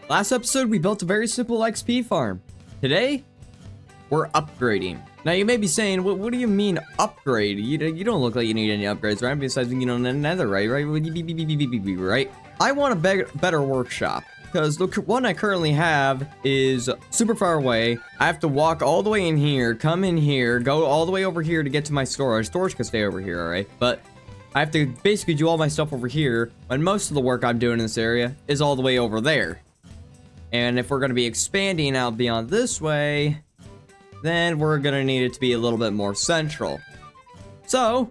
Last episode, we built a very simple XP farm. Today, we're upgrading. Now, you may be saying, what do you mean upgrade? You don't look like you need any upgrades, right? Besides, nether, right? Right? I want a better workshop. Because the one I currently have is super far away. I have to walk all the way in here, come in here, go all the way over here to get to my storage. Storage can stay over here, alright? But I have to basically do all my stuff over here, when most of the work I'm doing in this area is all the way over there. And if we're going to be expanding out beyond this way, then we're going to need it to be a little bit more central. So,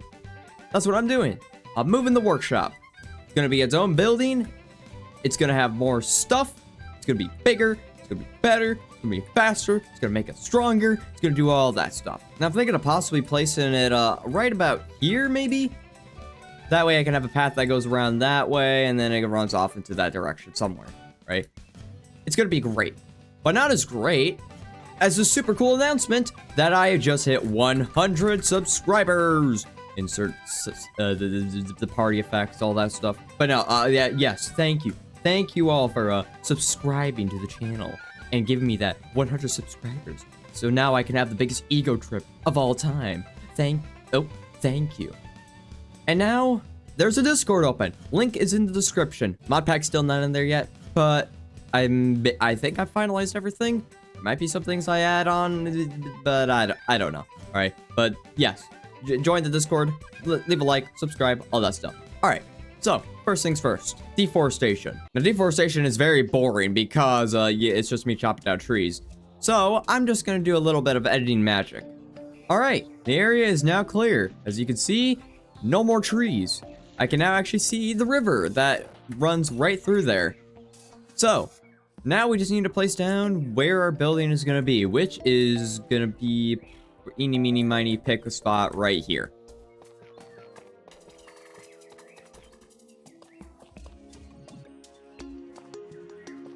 that's what I'm doing. I'm moving the workshop. It's going to be its own building. It's going to have more stuff. It's going to be bigger. It's going to be better. It's going to be faster. It's going to make it stronger. It's going to do all that stuff. Now, I'm thinking of possibly placing it right about here, maybe? That way I can have a path that goes around that way, and then it runs off into that direction somewhere, right? It's going to be great. But not as great as the super cool announcement that I just hit 100 subscribers. Insert the party effects, all that stuff. But no, yeah, yes, thank you. Thank you all for subscribing to the channel and giving me that 100 subscribers. So now I can have the biggest ego trip of all time. Thank you. And now there's a Discord open. Link is in the description. Modpack's still not in there yet, but I think I finalized everything. There might be some things I add on, but I don't know. All right, but yes, join the Discord, leave a like, subscribe, all that stuff. All right. So, first things first, deforestation. Now, deforestation is very boring because it's just me chopping down trees. So, I'm just going to do a little bit of editing magic. All right, the area is now clear. As you can see, no more trees. I can now actually see the river that runs right through there. So, now we just need to place down where our building is going to be, which is going to be eeny, meeny, miny, pick a spot right here.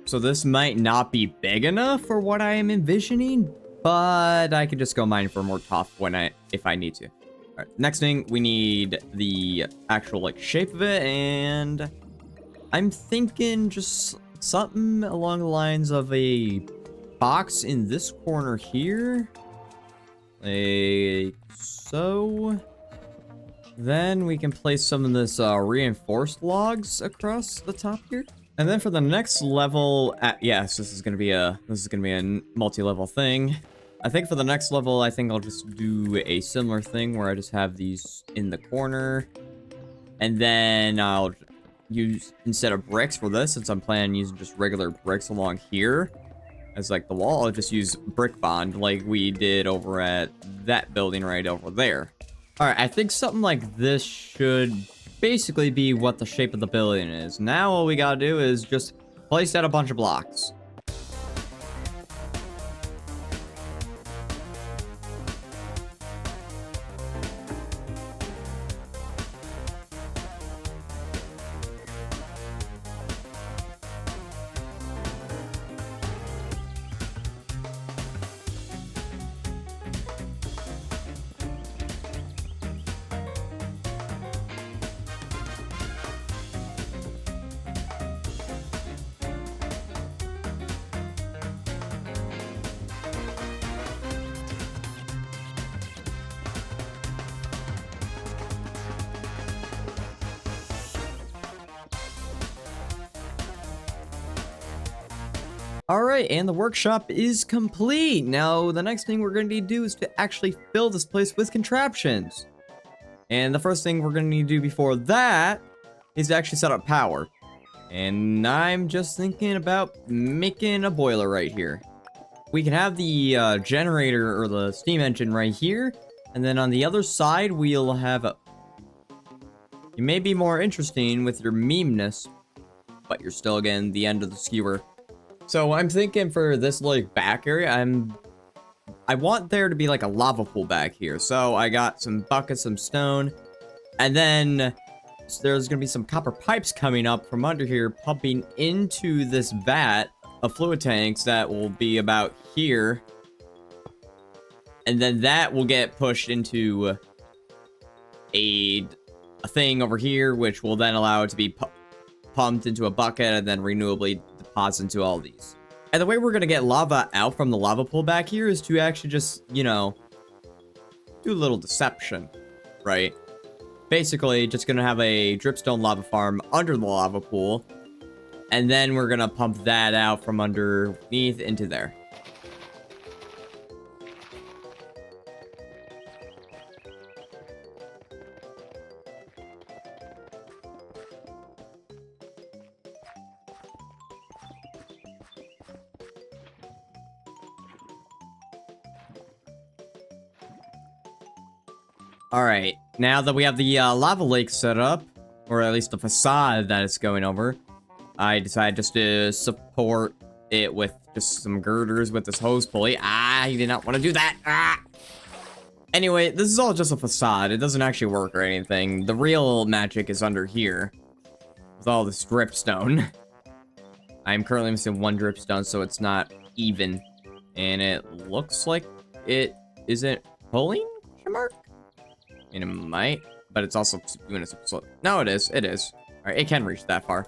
So this might not be big enough for what I am envisioning, but I can just go mine for more tough if I need to. All right, next thing, we need the actual shape of it, and I'm thinking just something along the lines of a box in this corner here. Like so. Then we can place some of this reinforced logs across the top here. And then for the next level, yes, this is gonna be a multi-level thing. I think for the next level, I think I'll just do a similar thing where I just have these in the corner, and then I'll use, instead of bricks for this, since I'm planning on using just regular bricks along here as like the wall, I'll just use brick bond like we did over at that building right over there. All right, I think something like this should basically be what the shape of the building is. Now all we gotta do is just place out a bunch of blocks. Alright, and the workshop is complete. Now, the next thing we're going to need to do is to actually fill this place with contraptions. And the first thing we're going to need to do before that is to actually set up power. And I'm just thinking about making a boiler right here. We can have the generator or the steam engine right here. And then on the other side, we'll have a... You may be more interesting with your memeness, but you're still getting the end of the skewer. So I'm thinking for this like back area, I want there to be like a lava pool back here. So I got some buckets, some stone, and then there's gonna be some copper pipes coming up from under here, pumping into this vat of fluid tanks that will be about here. And then that will get pushed into a thing over here, which will then allow it to be pumped into a bucket and then renewably pods into all these. And the way we're gonna get lava out from the lava pool back here is to actually just, you know, do a little deception, right? Basically, just gonna have a dripstone lava farm under the lava pool, and then we're gonna pump that out from underneath into there. Alright, now that we have the lava lake set up, or at least the facade that it's going over, I decided just to support it with just some girders with this hose pulley. I did not want to do that. Anyway, this is all just a facade. It doesn't actually work or anything. The real magic is under here with all this dripstone. I'm currently missing one dripstone, so it's not even. And it looks like it isn't pulling? Mark? And it might, but it's also doing a super slow. No, it is. It is. All right, it can reach that far.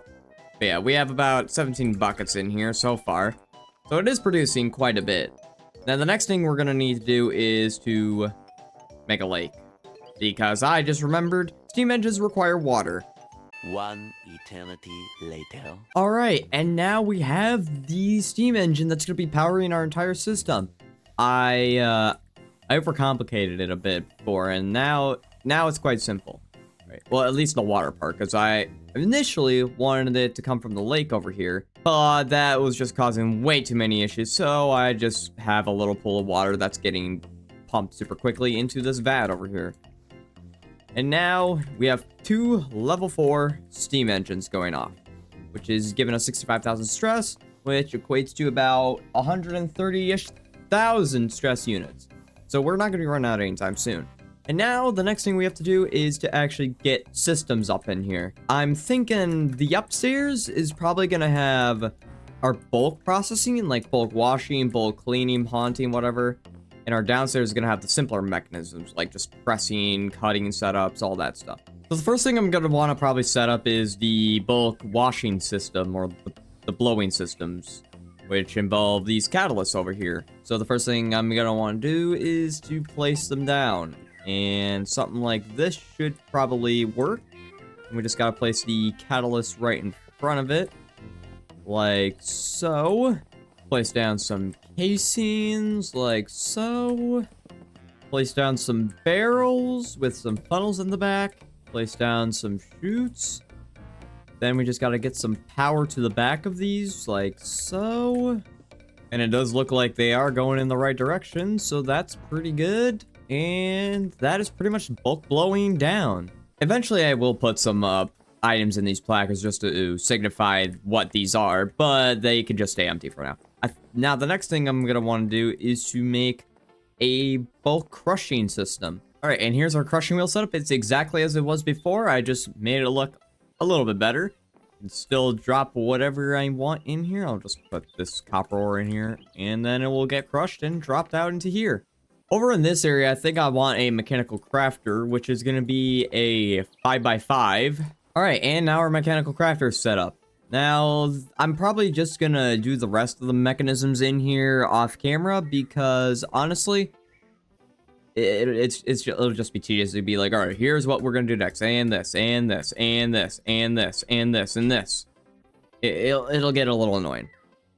But yeah, we have about 17 buckets in here so far. So it is producing quite a bit. Now, the next thing we're going to need to do is to make a lake. Because I just remembered steam engines require water. One eternity later. All right, and now we have the steam engine that's going to be powering our entire system. I overcomplicated it a bit before, and now it's quite simple. Right. Well, at least the water part, because I initially wanted it to come from the lake over here, but that was just causing way too many issues, so I just have a little pool of water that's getting pumped super quickly into this vat over here. And now we have 2 level 4 steam engines going off, which is giving us 65,000 stress, which equates to about 130-ish thousand stress units. So we're not going to be running out anytime soon. And now the next thing we have to do is to actually get systems up in here. I'm thinking the upstairs is probably going to have our bulk processing, like bulk washing, bulk cleaning, haunting, whatever. And our downstairs is going to have the simpler mechanisms, like just pressing, cutting setups, all that stuff. So the first thing I'm going to want to probably set up is the bulk washing system, or the blowing systems, which involve these catalysts over here. So the first thing I'm going to want to do is to place them down. And something like this should probably work. And we just got to place the catalyst right in front of it, like so. Place down some casings, like so. Place down some barrels with some funnels in the back. Place down some chutes. Then we just gotta get some power to the back of these, like so. And it does look like they are going in the right direction, so that's pretty good. And that is pretty much bulk blowing down. Eventually I will put some items in these placards just to signify what these are, but they can just stay empty for now. Now, the next thing I'm going to want to do is to make a bulk crushing system. All right, and here's our crushing wheel setup. It's exactly as it was before. I just made it look a little bit better. And still drop whatever I want in here. I'll just put this copper ore in here, and then it will get crushed and dropped out into here. Over in this area, I think I want a mechanical crafter, which is going to be a 5x5. All right, and now our mechanical crafter is set up. Now, I'm probably just gonna do the rest of the mechanisms in here off camera because, honestly, it'll just be tedious to be like, all right, here's what we're gonna do next, and this, and this, and this, and this, and this, and this. It'll get a little annoying.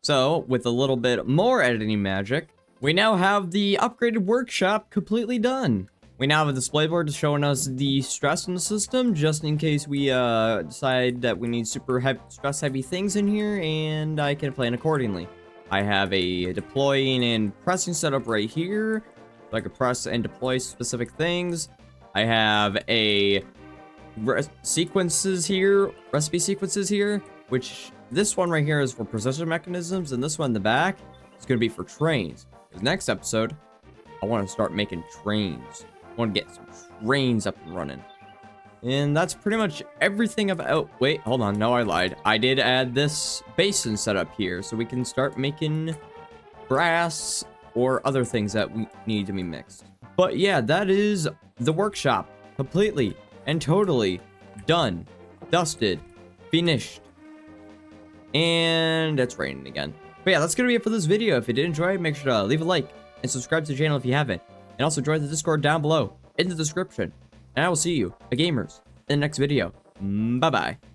So, with a little bit more editing magic, we now have the upgraded workshop completely done. We now have a display board showing us the stress in the system, just in case we decide that we need super stress heavy things in here, and I can plan accordingly. I have a deploying and pressing setup right here, so I can press and deploy specific things. I have a recipe sequences here, which this one right here is for precision mechanisms, and this one in the back is going to be for trains. Because next episode, I want to start making trains. I want to get some trains up and running. And that's pretty much everything about... Oh, wait, hold on. No, I lied. I did add this basin setup here, so we can start making brass or other things that we need to be mixed. But yeah, that is the workshop. Completely and totally done. Dusted. Finished. And it's raining again. But yeah, that's gonna be it for this video. If you did enjoy it, make sure to leave a like and subscribe to the channel if you haven't. And also join the Discord down below in the description. And I will see you, the gamers, in the next video. Bye-bye.